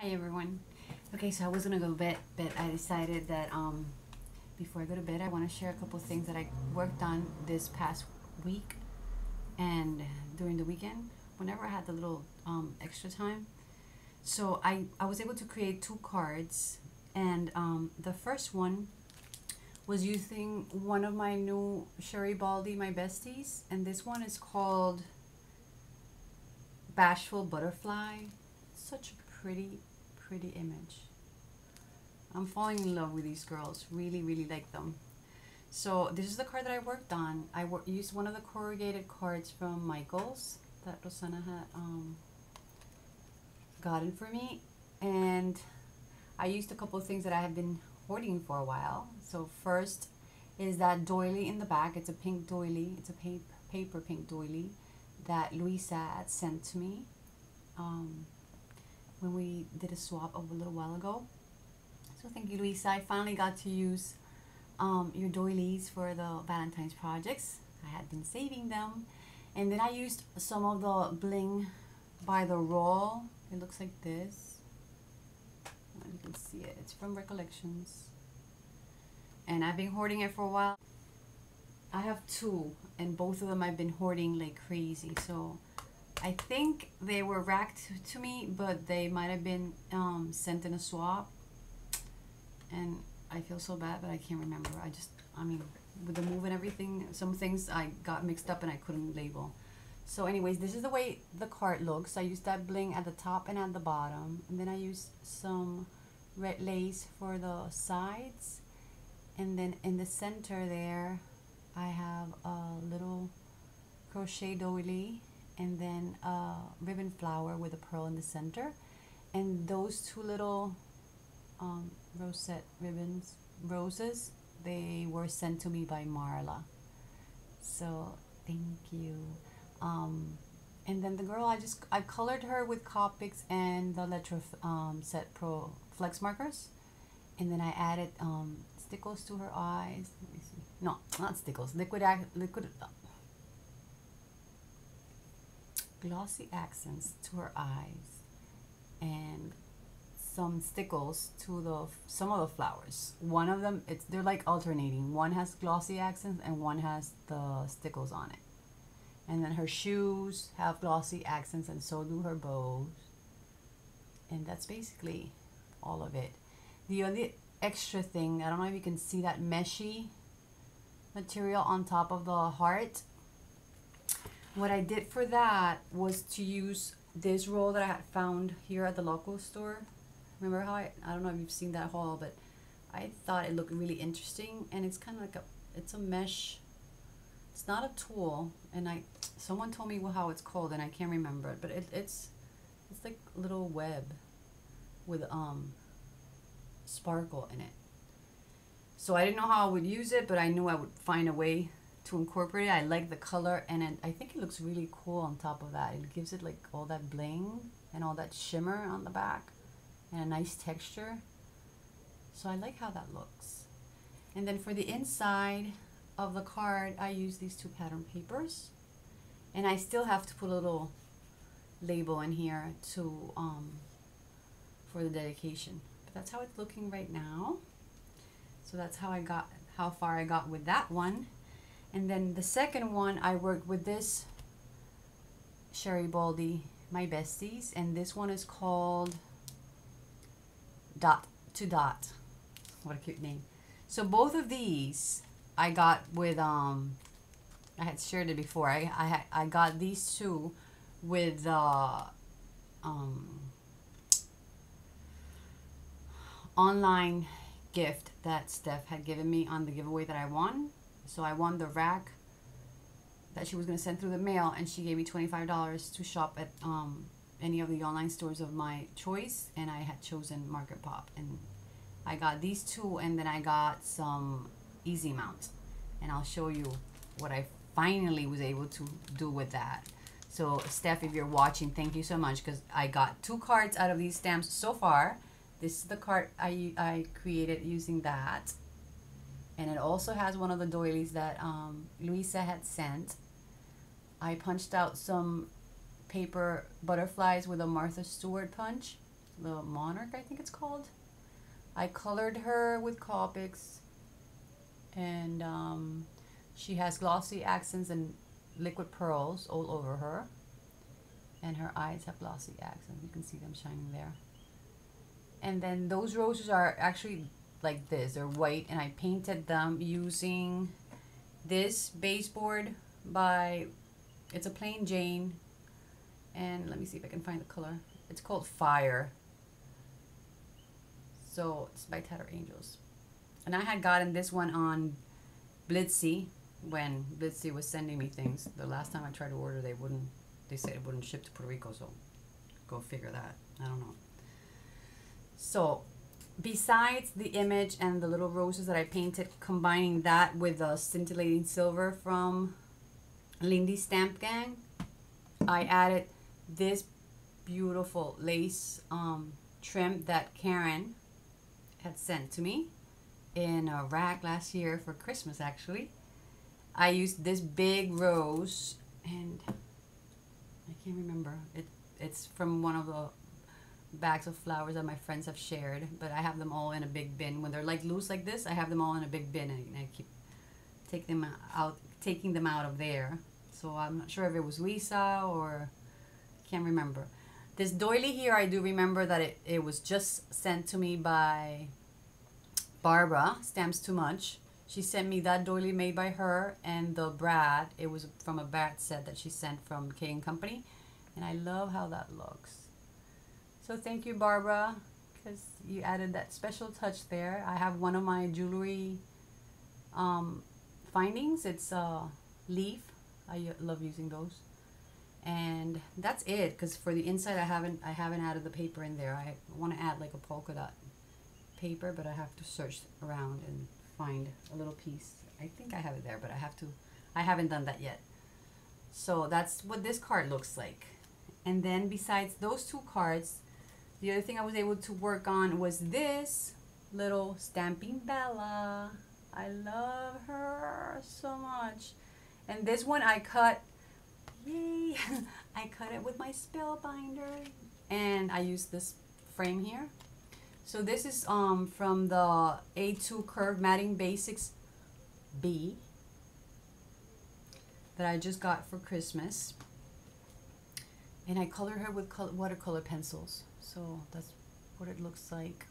Hi everyone. Okay, so I was gonna go to bed, but I decided that before I go to bed, I want to share a couple things that I worked on this past week and during the weekend, whenever I had the little extra time. So I was able to create two cards, and the first one was using one of my new Sherry Baldy, my besties, and this one is called Bashful Butterfly. Such a pretty image. I'm falling in love with these girls. Really like them. So this is the card that I worked on. Used one of the corrugated cards from Michaels that Rosanna had gotten for me, and I used a couple of things that I have been hoarding for a while. So first is that doily in the back. It's a pink doily. It's a paper pink doily that Luisa had sent to me when we did a swap a little while ago. So thank you, Luisa. I finally got to use your doilies for the Valentine's projects. I had been saving them. And then I used some of the bling by the Roll. It looks like this. You can see it. It's from Recollections. And I've been hoarding it for a while. I have two, and both of them I've been hoarding like crazy. So I think they were racked to me, but they might have been sent in a swap. And I feel so bad, but I can't remember. I mean, with the move and everything, some things I got mixed up and I couldn't label. So anyways, this is the way the card looks. I used that bling at the top and at the bottom. And then I used some red lace for the sides. And then in the center there, I have a little crochet doily and then a ribbon flower with a pearl in the center. And those two little rosette roses, they were sent to me by Marla. So thank you. And then the girl, I colored her with Copics and the Letra Set Pro Flex markers. And then I added stickles to her eyes. Let me see. No, not stickles. Liquid glossy accents to her eyes, and some stickles to some of the flowers. One of them, they're like alternating. One has glossy accents and one has the stickles on it. And then her shoes have glossy accents, and so do her bows. And that's basically all of it. The only extra thing, I don't know if you can see that meshy material on top of the heart. What I did for that was to use this roll that I had found here at the local store. Remember how I don't know if you've seen that haul, but I thought it looked really interesting, and it's kind of like it's a mesh. It's not a tulle, and someone told me how it's called, and I can't remember it, but it's like a little web with sparkle in it. So I didn't know how I would use it, but I knew I would find a way to incorporate it. I like the color, and I think it looks really cool on top of that. It gives it like all that bling and all that shimmer on the back and a nice texture. So I like how that looks. And then for the inside of the card, I use these two pattern papers, and I still have to put a little label in here to for the dedication. But that's how it's looking right now. So that's how far I got with that one. And then the second one, I worked with this Sherry Baldy, my besties, and this one is called Dot to Dot. What a cute name. So both of these I got with I had shared it before. I got these two with the online gift that Steph had given me on the giveaway that I won. So I won the rack that she was going to send through the mail, and she gave me $25 to shop at any of the online stores of my choice, and I had chosen Market Pop, and I got these two, and then I got some Easy Mount, and I'll show you what I finally was able to do with that. So Steph, if you're watching, thank you so much, because I got two cards out of these stamps so far. This is the card I created using that. And it also has one of the doilies that Luisa had sent. I punched out some paper butterflies with a Martha Stewart punch. the Monarch, I think it's called. I colored her with Copics, and she has glossy accents and liquid pearls all over her, and her eyes have glossy accents. You can see them shining there. And then those roses are actually like this. They're white, and I painted them using this baseboard by, it's a plain Jane, and let me see if I can find the color. It's called Fire. So it's by Tattered Angels. And I had gotten this one on Blitsy when Blitsy was sending me things. The last time I tried to order, they said it wouldn't ship to Puerto Rico, so go figure that. I don't know. So besides the image and the little roses that I painted, combining that with the scintillating silver from Lindy Stamp Gang, I added this beautiful lace trim that Karen had sent to me in a rack last year for Christmas. Actually, I used this big rose, and I can't remember it's from one of the bags of flowers that my friends have shared, but I have them all in a big bin. When they're like loose like this, I have them all in a big bin, and I keep taking them out of there. So I'm not sure if it was Lisa or can't remember. This doily here, I do remember that it was just sent to me by Barbara, Stamps Too Much. She sent me that doily made by her, and the Brad, it was from a Brad set that she sent from K & Company, and I love how that looks. So thank you, Barbara, because you added that special touch there. I have one of my jewelry findings. It's a leaf. I love using those. And that's it, because for the inside I haven't added the paper in there. I want to add like a polka dot paper, but I have to search around and find a little piece. I think I have it there, but I haven't done that yet. So that's what this card looks like. And then besides those two cards, the other thing I was able to work on was this little Stamping Bella. I love her so much. And this one I cut, yay, I cut it with my Spellbinder, and I used this frame here. So this is from the A2 Curve Matting Basics B that I just got for Christmas. And I colored her with watercolor pencils. So that's what it looks like.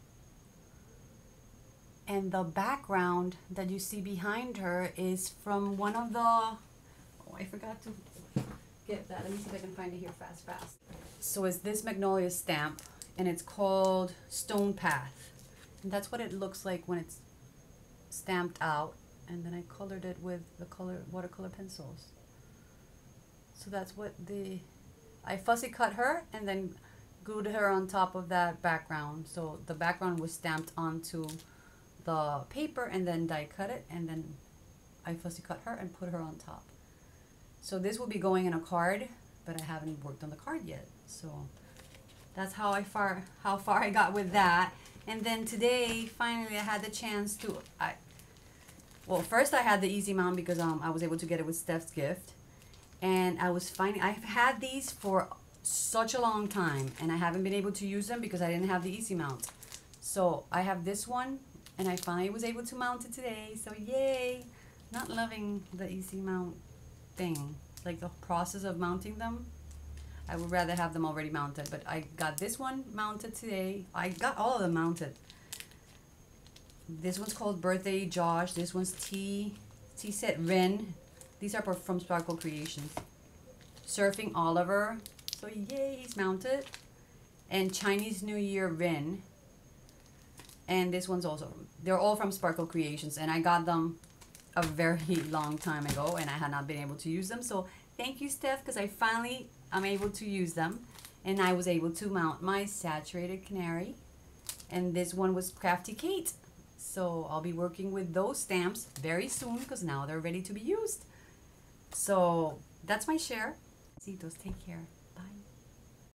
And the background that you see behind her is from one of the, oh, I forgot to get that. Let me see if I can find it here fast. So it's this Magnolia stamp, and it's called Stone Path. And that's what it looks like when it's stamped out. And then I colored it with the watercolor pencils. So that's what I fussy cut her and then glued her on top of that background. So the background was stamped onto the paper and then die cut it, and then I fussy cut her and put her on top. So this will be going in a card, but I haven't worked on the card yet. So that's how far I got with that. And then today, finally, I had the chance to, well, first I had the easy mount because I was able to get it with Steph's gift. And I've had these for such a long time, and I haven't been able to use them because I didn't have the easy mount. So I have this one, and I finally was able to mount it today. So yay! Not loving the easy mount thing, like the process of mounting them. I would rather have them already mounted, but I got this one mounted today. I got all of them mounted. This one's called Birthday Josh. This one's Tea Set Rin. These are from Sparkle Creations. Surfing Oliver. So yay, he's mounted. And Chinese New Year Rin. And this one's also, they're all from Sparkle Creations, and I got them a very long time ago, and I had not been able to use them. So thank you, Steph, because I'm able to use them, and I was able to mount my Saturated Canary. And this one was Crafty Kate. So I'll be working with those stamps very soon because now they're ready to be used. So that's my share. Besitos, take care.